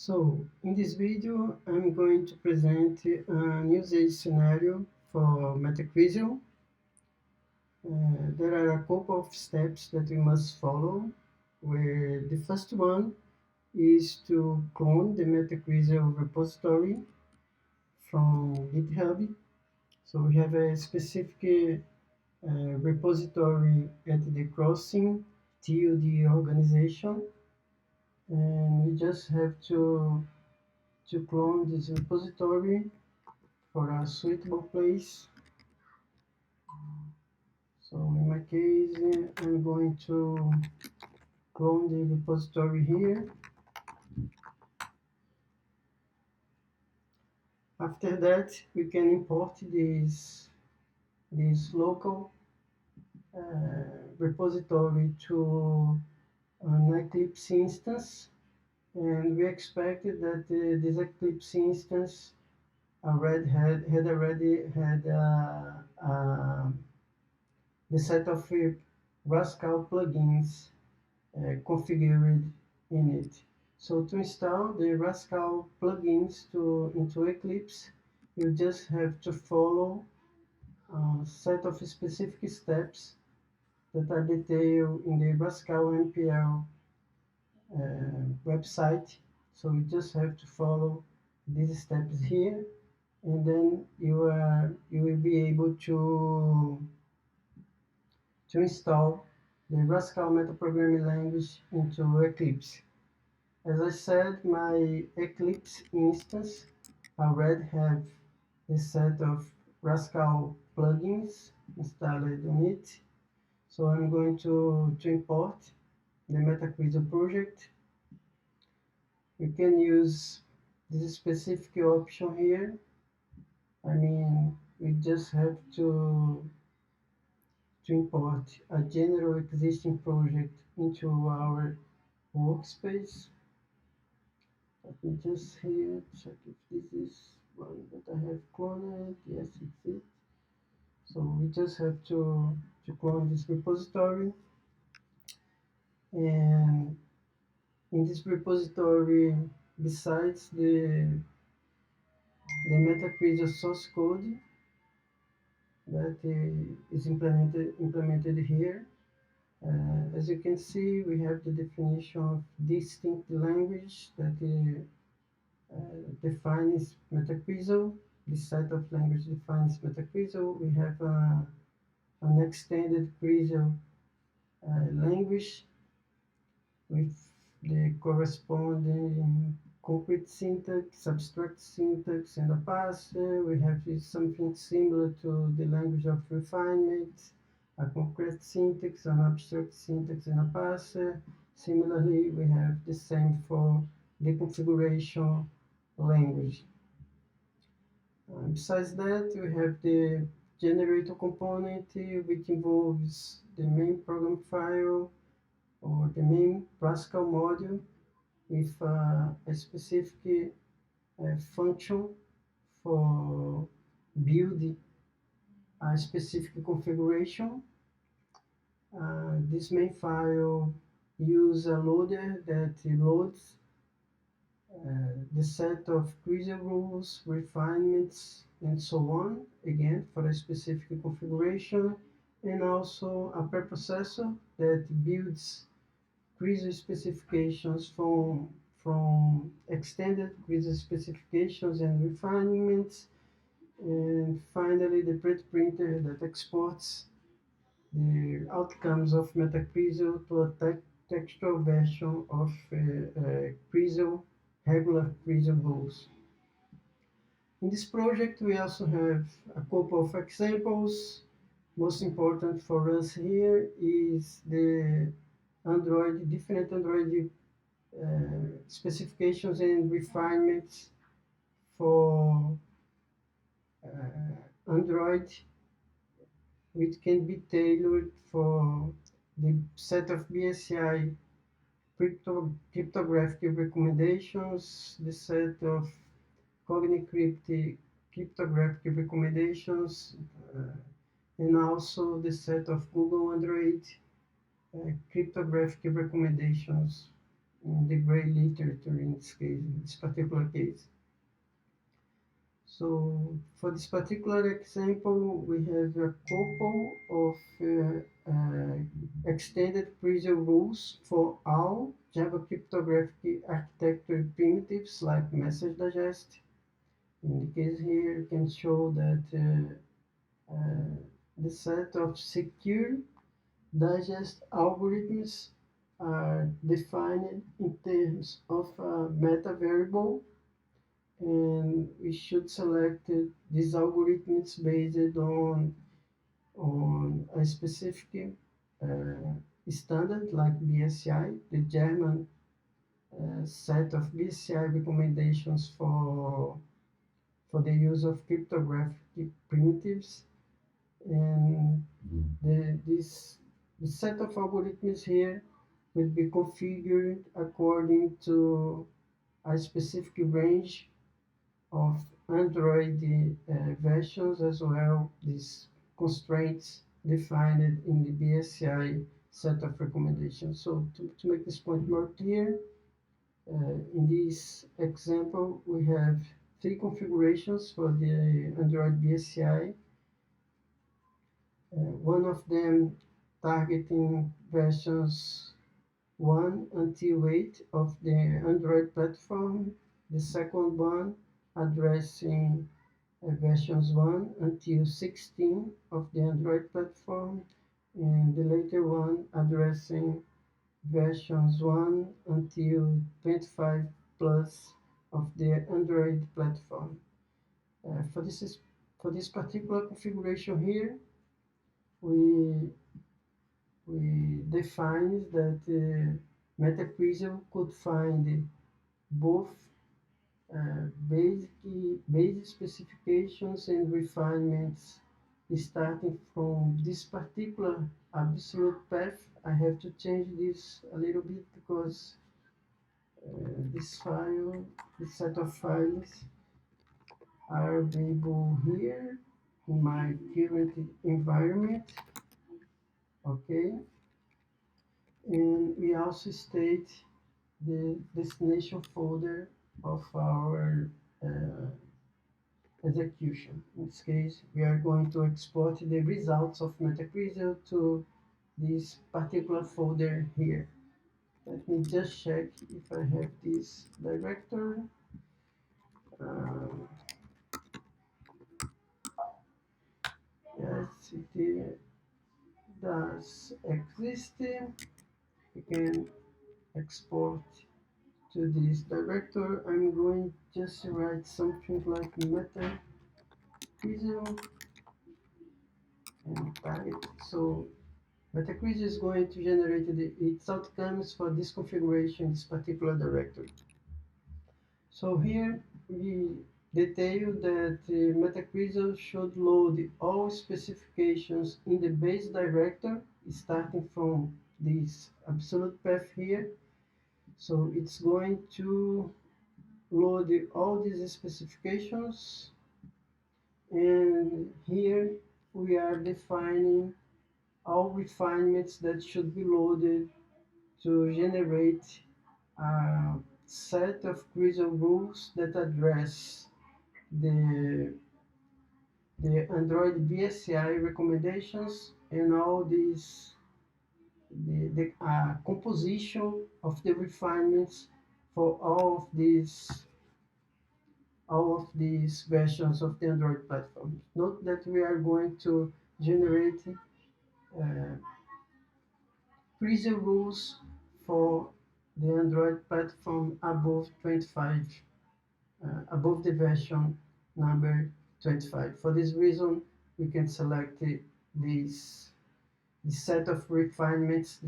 So, in this video, I'm going to present an usage scenario for MetaCrySL. There are a couple of steps that we must follow, where the first one is to clone the MetaCrySL repository from GitHub. So we have a specific repository at the crossing TUD organization, and we just have to clone this repository for a suitable place. So in my case, I'm going to clone the repository here. After that, we can import this local repository to an Eclipse instance, and we expected that this Eclipse instance already had the set of Rascal plugins configured in it. So to install the Rascal plugins into Eclipse, you just have to follow a set of specific steps that are detailed in the Rascal MPL website. So you just have to follow these steps here, and then you will be able to install the Rascal metaprogramming language into Eclipse. As I said, my Eclipse instance already have a set of Rascal plugins installed on it. So I'm going to import the MetaCrySL project. You can use this specific option here. I mean, we just have to import a general existing project into our workspace. Let me just here check if this is one that I have cloned. Yes, it's it. So we just have to clone this repository, and in this repository, besides the MetaCrySL source code that is implemented here, as you can see, we have the definition of distinct language that defines MetaCrySL. This set of language defines MetaCrySL. We have an extended CRYSL language with the corresponding concrete syntax, abstract syntax, and a parser. We have something similar to the language of refinement, a concrete syntax, an abstract syntax, and a parser. Similarly, we have the same for the configuration language. Besides that, we have the generator component, which involves the main program file or the main Pascal module with a specific function for building a specific configuration. This main file uses a loader that loads the set of CRYSL rules, refinements, and so on, again for a specific configuration, and also a preprocessor that builds CRYSL specifications from extended CRYSL specifications and refinements, and finally the printer that exports the outcomes of MetaCrySL to a textual version of CRYSL, regular CRYSL rules. In this project, we also have a couple of examples. Most important for us here is the different Android specifications and refinements for Android, which can be tailored for the set of BSI cryptographic recommendations, the set of cognitive cryptographic recommendations, and also the set of Google Android cryptographic recommendations in the gray literature in this case, in this particular case. So for this particular example, we have a couple of extended preserve rules for all Java cryptographic architecture primitives like message digest. In the case here, you can show that the set of secure digest algorithms are defined in terms of a meta variable, and we should select these algorithms based on a specific standard like BSI, the German set of BSI recommendations for the use of cryptographic primitives. And this set of algorithms here will be configured according to a specific range of Android versions, as well these constraints defined in the BSI set of recommendations. So to make this point more clear, in this example, we have three configurations for the Android BSI. One of them targeting versions 1 until 8 of the Android platform. The second one addressing versions 1 until 16 of the Android platform, and the later one addressing versions 1 until 25 plus of the Android platform. For this particular configuration here, we define that MetaCrySL could find both basic specifications and refinements starting from this particular absolute path. I have to change this a little bit because this set of files are available here in my current environment. Okay, and we also state the destination folder of our execution. In this case, we are going to export the results of MetaCrySL to this particular folder here. Let me just check if I have this directory. Um, yes, it does exist. We can export to this directory. I'm going just to write something like MetaCrySL and target. So MetaCrySL is going to generate its outcomes for this configuration, this particular directory. So here we detail that MetaCrySL should load all specifications in the base directory, starting from this absolute path here. So it's going to load all these specifications, and here we are defining all refinements that should be loaded to generate a set of CRISL rules that address the Android BSI recommendations and all these the composition of the refinements for all of these versions of the Android platform. Note that we are going to generate uh, CRISL rules for the Android platform above 25, above the version number 25. For this reason, we can select this set of refinements,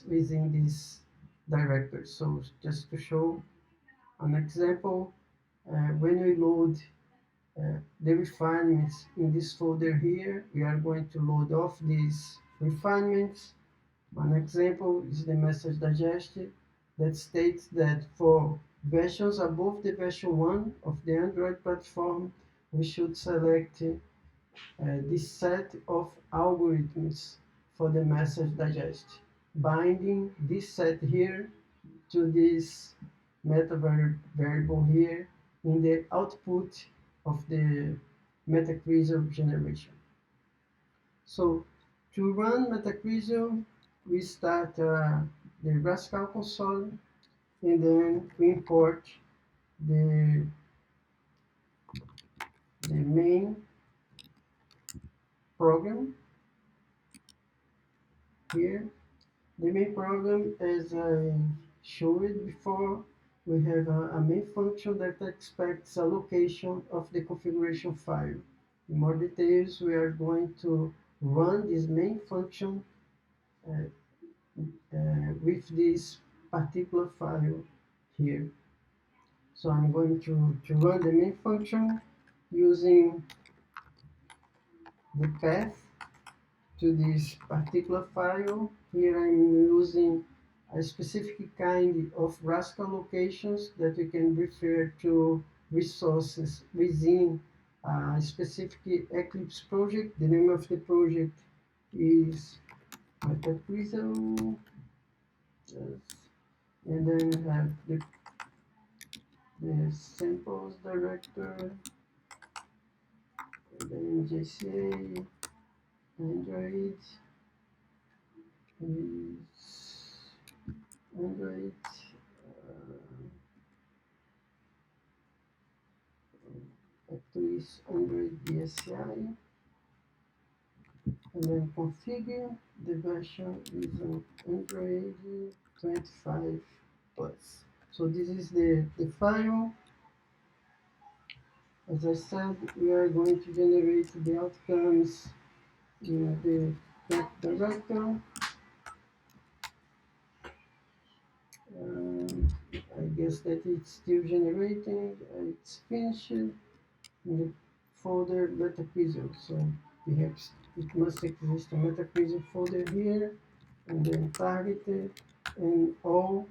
within this directory. So just to show an example, when we load the refinements in this folder here, we are going to load off these refinements. One example is the message digest that states that for versions above the version 1 of the Android platform, we should select this set of algorithms for the message digest, binding this set here to this meta variable here in the output of the MetaCrySL generation. So to run MetaCrySL, we start the Rascal console, and then we import the, the main program here. The main program, as I showed before, we have a main function that expects a location of the configuration file. In more details, we are going to run this main function uh, with this particular file here. So I'm going to run the main function using the path to this particular file. Here I'm using a specific kind of Rascal locations that we can refer to resources within a specific Eclipse project. The name of the project is MetaCrySL, yes. And then we have the samples director, and then JCA, Android, is Android, at least Android BSI, and then configure. The version is on Android 25 plus. So this is the file. As I said, we are going to generate the outcomes in the director. I guess that it's still generating. It's finished in the folder MetaCrySL. So perhaps it must exist a MetaCrySL folder here, and then targeted, and all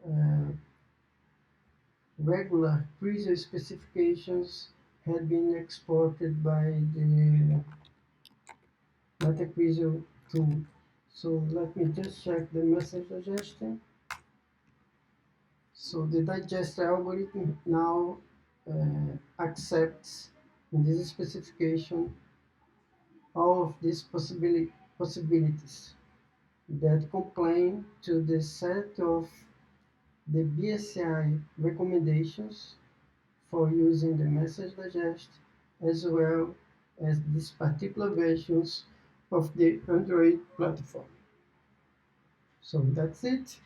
uh, regular CRYSL specifications had been exported by the MetaCrySL tool. So let me just check the message digestion. So the digest algorithm now accepts in this specification all of these possibilities that complain to the set of the BSI recommendations for using the message digest, as well as these particular versions of the Android platform. So that's it.